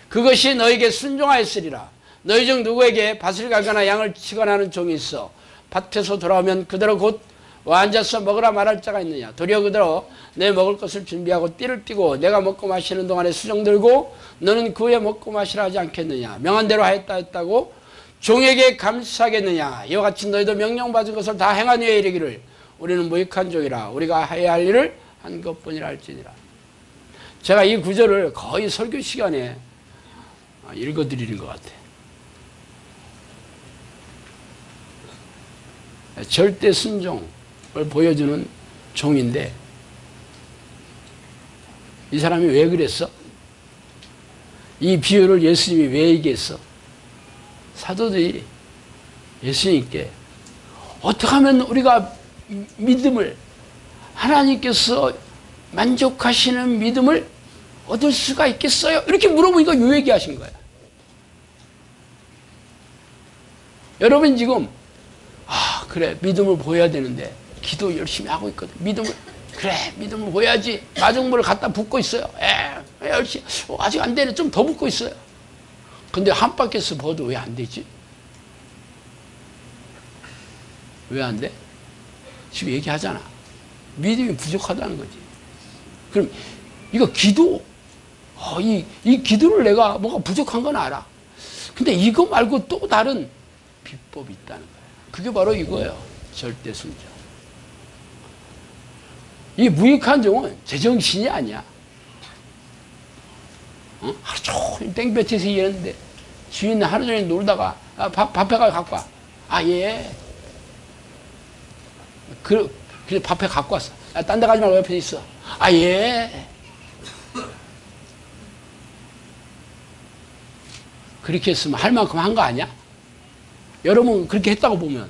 그것이 너희에게 순종하였으리라. 너희 중 누구에게 밭을 갈거나 양을 치거나 하는 종이 있어 밭에서 돌아오면 그대로 곧 와 앉아서 먹으라 말할 자가 있느냐. 도리어 그대로 내 먹을 것을 준비하고 띠를 띠고 내가 먹고 마시는 동안에 수정 들고 너는 그 후에 먹고 마시라 하지 않겠느냐. 명한 대로 했다고 종에게 감사하겠느냐. 이와 같이 너희도 명령받은 것을 다 행한 후에 이르기를 우리는 무익한 종이라 우리가 해야 할 일을 한 것뿐이라 할지니라. 제가 이 구절을 거의 설교 시간에 읽어드리는 것 같아요. 절대 순종을 보여주는 종인데 이 사람이 왜 그랬어? 이 비유를 예수님이 왜 얘기했어? 사도들이 예수님께 어떻게 하면 우리가 믿음을 하나님께서 만족하시는 믿음을 얻을 수가 있겠어요? 이렇게 물어보니까 요 얘기하신 거야. 여러분 지금 그래 믿음을 보여야 되는데 기도 열심히 하고 있거든. 믿음을 보여야지. 마중물을 갖다 붓고 있어요. 열심히 아직 안 되네. 좀 더 붓고 있어요. 근데 한 바퀴에서 봐도 왜 안 되지? 왜 안 돼? 지금 얘기하잖아. 믿음이 부족하다는 거지. 그럼 이거 기도 이 기도를 내가 뭐가 부족한 건 알아. 근데 이거 말고 또 다른 비법이 있다는 거예요. 그게 바로 이거예요. 절대 순종. 이 무익한 종은 제정신이 아니야. 하루 종일 땡볕에서 일했는데 주인은 하루 종일 놀다가 밥 해가 갖고 와. 예. 그래서 밥해 갖고 왔어. 딴 데 가지 말고 옆에 있어. 예. 그렇게 했으면 할 만큼 한 거 아니야? 여러분 그렇게 했다고 보면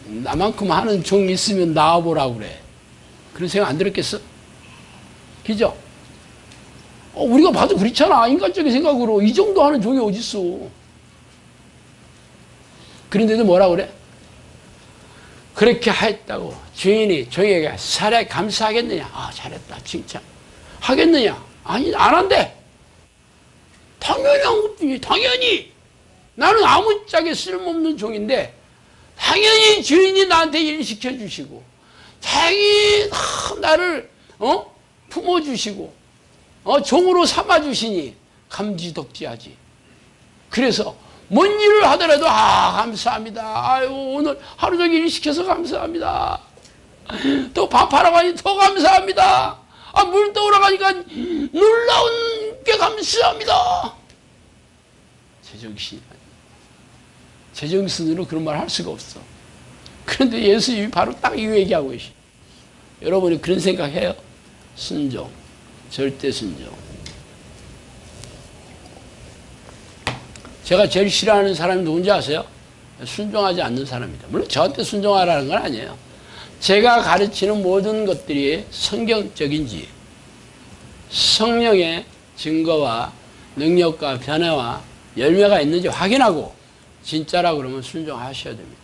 나만큼 하는 종이 있으면 나와보라고 그래. 그런 생각 안 들었겠어? 그죠? 우리가 봐도 그렇잖아. 인간적인 생각으로 이 정도 하는 종이 어딨어. 그런데도 뭐라 그래? 그렇게 했다고 주인이 종에게 살에 감사하겠느냐? 잘했다 칭찬 하겠느냐? 아니 안 한대. 당연히 한 것뿐이지. 당연히 나는 아무짝에 쓸모없는 종인데 당연히 주인이 나한테 일 시켜주시고 당연히 나를 품어주시고 종으로 삼아주시니 감지덕지하지. 그래서 뭔 일을 하더라도 감사합니다. 아유 오늘 하루 종일 일 시켜서 감사합니다. 또 밥하러 가니 더 감사합니다. 물 떠오러 가니까 놀라운 게 감사합니다. 제정신이 아니야. 제정신으로 그런 말 할 수가 없어. 그런데 예수님이 바로 딱 이 얘기하고 계시. 여러분이 그런 생각해요? 순종, 절대 순종. 제가 제일 싫어하는 사람이 누군지 아세요? 순종하지 않는 사람입니다. 물론 저한테 순종하라는 건 아니에요. 제가 가르치는 모든 것들이 성경적인지 성령의 증거와 능력과 변화와 열매가 있는지 확인하고 진짜라 그러면 순종하셔야 됩니다.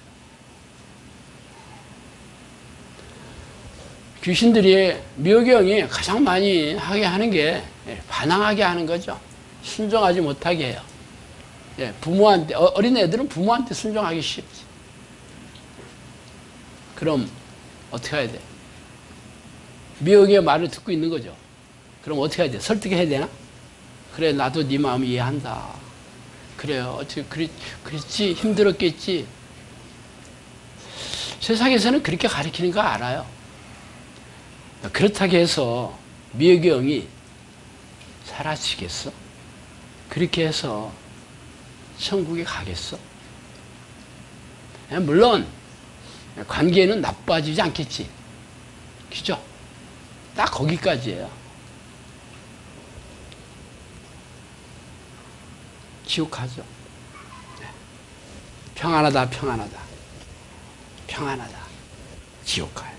귀신들이 미혹영이 가장 많이 하게 하는 게 반항하게 하는 거죠. 순종하지 못하게 해요. 부모한테, 어린애들은 부모한테 순종하기 쉽지. 그럼 어떻게 해야 돼? 미혹의 말을 듣고 있는 거죠. 그럼 어떻게 해야 돼? 설득해야 되나? 그래 나도 네 마음 이해한다. 그래요. 어떻게 그랬지 힘들었겠지. 세상에서는 그렇게 가르치는 거 알아요. 그렇다고 해서 미혹의 영이 사라지겠어? 그렇게 해서 천국에 가겠어? 물론 관계는 나빠지지 않겠지. 그죠? 딱 거기까지예요. 지옥 가죠. 평안하다, 평안하다. 평안하다. 지옥 가요.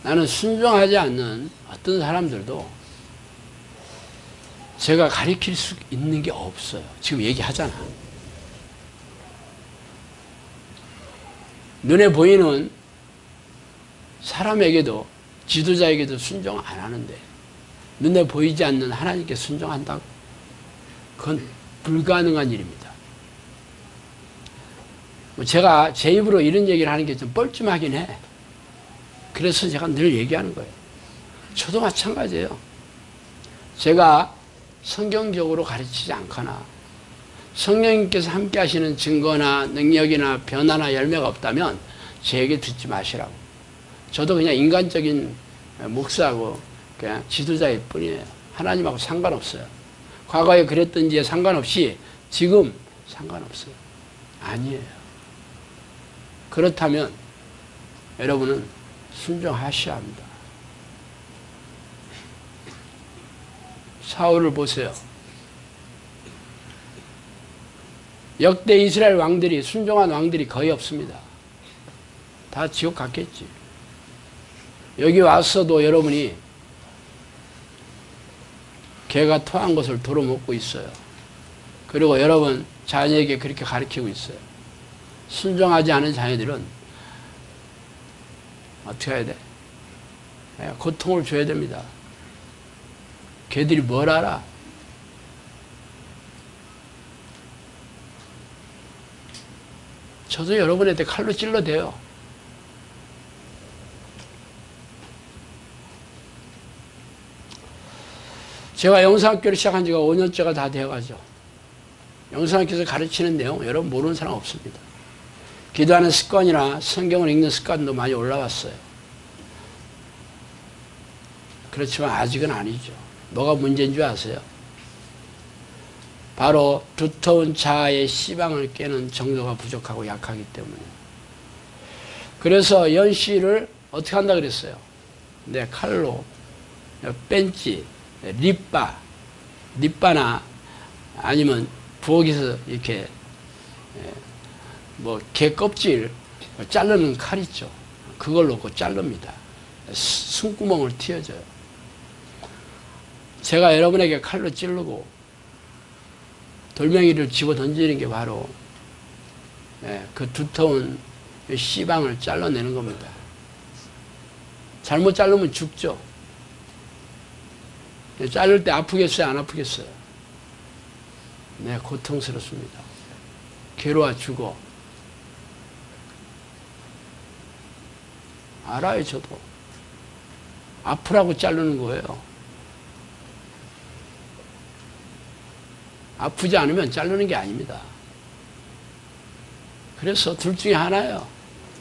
나는 순종하지 않는 어떤 사람들도 제가 가르칠 수 있는 게 없어요. 지금 얘기하잖아. 눈에 보이는 사람에게도 지도자에게도 순종 안 하는데 눈에 보이지 않는 하나님께 순종한다고? 그건 불가능한 일입니다. 제가 제 입으로 이런 얘기를 하는 게 좀 뻘쭘하긴 해. 그래서 제가 늘 얘기하는 거예요. 저도 마찬가지예요. 제가 성경적으로 가르치지 않거나 성령님께서 함께 하시는 증거나 능력이나 변화나 열매가 없다면 제 얘기 듣지 마시라고. 저도 그냥 인간적인 목사하고 그냥 지도자일 뿐이에요. 하나님하고 상관없어요. 과거에 그랬던지에 상관없이 지금 상관없어요. 아니에요. 그렇다면 여러분은 순종하셔야 합니다. 사울을 보세요. 역대 이스라엘 왕들이, 순종한 왕들이 거의 없습니다. 다 지옥 갔겠지. 여기 와서도 여러분이 개가 토한 것을 도로 먹고 있어요. 그리고 여러분 자녀에게 그렇게 가르치고 있어요. 순종하지 않은 자녀들은 어떻게 해야 돼? 고통을 줘야 됩니다. 걔들이 뭘 알아? 저도 여러분한테 칼로 찔러대요. 제가 영상학교를 시작한 지가 5년째가 다 되어가죠. 영상학교에서 가르치는 내용 여러분 모르는 사람 없습니다. 기도하는 습관이나 성경을 읽는 습관도 많이 올라왔어요. 그렇지만 아직은 아니죠. 뭐가 문제인 줄 아세요? 바로 두터운 자아의 씨방을 깨는 정도가 부족하고 약하기 때문에. 그래서 연씨를 어떻게 한다 그랬어요? 내 칼로 뺀지, 립바나 아니면 부엌에서 이렇게 뭐 개 껍질 자르는 칼 있죠. 그걸 놓고 자릅니다. 숨구멍을 틔워줘요. 제가 여러분에게 칼로 찌르고 돌멩이를 집어 던지는 게 바로 그 두터운 씨방을 잘라내는 겁니다. 잘못 자르면 죽죠. 자를 때 아프겠어요? 안 아프겠어요? 네, 고통스럽습니다. 괴로워 죽어. 알아요, 저도. 아프라고 자르는 거예요. 아프지 않으면 자르는 게 아닙니다. 그래서 둘 중에 하나예요.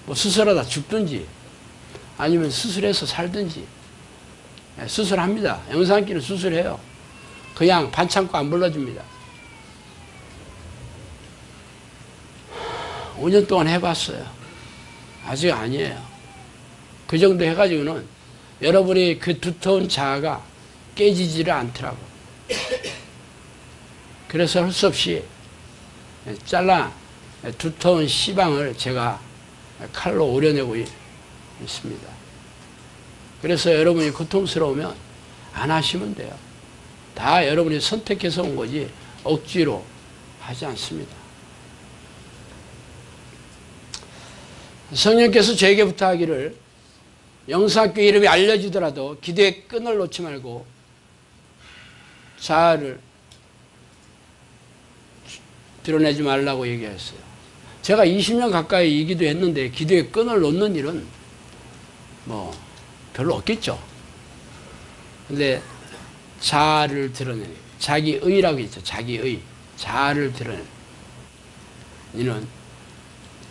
뭐 수술하다 죽든지 아니면 수술해서 살든지. 수술합니다. 영상기는 수술해요. 그냥 반창고 안 불러줍니다. 5년 동안 해봤어요. 아직 아니에요. 그 정도 해가지고는 여러분이 그 두터운 자아가 깨지지를 않더라고. 그래서 할 수 없이 잘라 두터운 씨방을 제가 칼로 오려내고 있습니다. 그래서 여러분이 고통스러우면 안 하시면 돼요. 다 여러분이 선택해서 온 거지 억지로 하지 않습니다. 성령께서 저에게 부탁하기를 영상학교 이름이 알려지더라도 기도의 끈을 놓지 말고 자아를 드러내지 말라고 얘기했어요. 제가 20년 가까이 이 기도했는데 기도의 끈을 놓는 일은 뭐 별로 없겠죠. 근데 자아를 드러내는, 자기의라고 있죠. 자기의. 자아를 드러내는 이는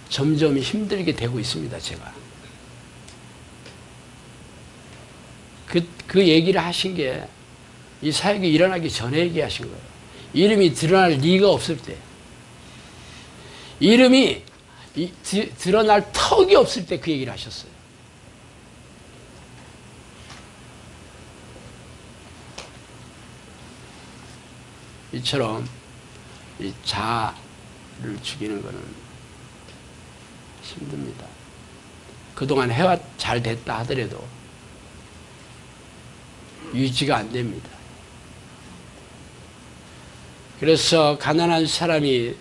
점점 힘들게 되고 있습니다. 제가. 그 얘기를 하신 게 이 사역이 일어나기 전에 얘기하신 거예요. 이름이 드러날 리가 없을 때. 이름이 드러날 턱이 없을 때 그 얘기를 하셨어요. 이처럼 이 자아를 죽이는 것은 힘듭니다. 그동안 해와 잘 됐다 하더라도 유지가 안 됩니다. 그래서 가난한 사람이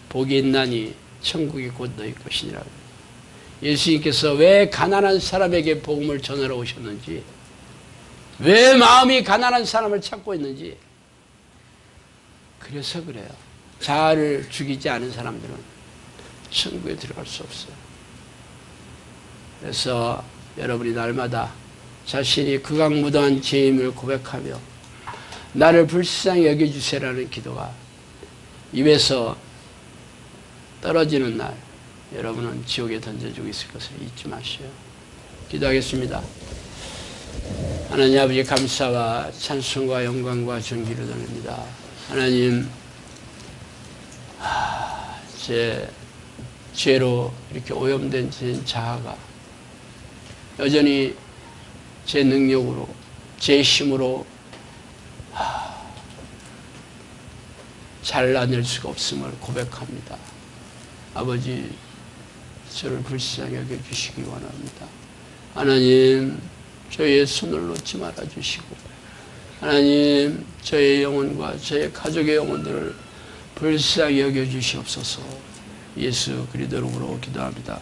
복이 있나니 천국이 곧 너희 것이니라. 예수님께서 왜 가난한 사람에게 복음을 전하러 오셨는지, 왜 마음이 가난한 사람을 찾고 있는지, 그래서 그래요. 자아를 죽이지 않은 사람들은 천국에 들어갈 수 없어요. 그래서 여러분이 날마다 자신이 극악무도한 죄임을 고백하며 나를 불쌍히 여겨주세요라는 기도가 입에서 떨어지는 날 여러분은 지옥에 던져주고 있을 것을 잊지 마시오. 기도하겠습니다. 하나님 아버지 감사와 찬송과 영광과 존귀를 드립니다. 하나님 제 죄로 이렇게 오염된 제 자아가 여전히 제 능력으로, 제 힘으로 잘라낼 수가 없음을 고백합니다. 아버지, 저를 불쌍히 여겨주시기 원합니다. 하나님, 저의 손을 놓지 말아주시고, 하나님, 저의 영혼과 저의 가족의 영혼들을 불쌍히 여겨주시옵소서. 예수 그리스도 이름으로 기도합니다.